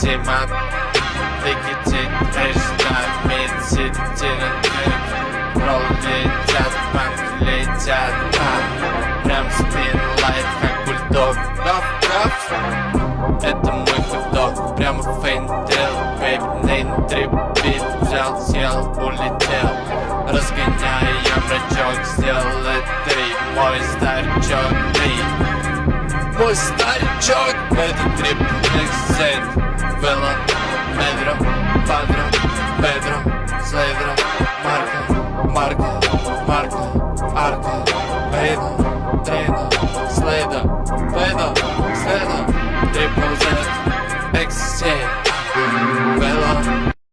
Legitimat, legit, ожидает, сидит, пролетят, банки летят, прям спин лайф, как бульдог, гав. Это мой хот-дог, прямо фейнтел, бэйби, нейн, трип, бит, взял, сел, улетел. Разгоняя мрачок, сделал это и мой старичок, мой старичок. Это трип, эксцент, вело, медро, падро, педро, следро, марка, арка, бейно, трено.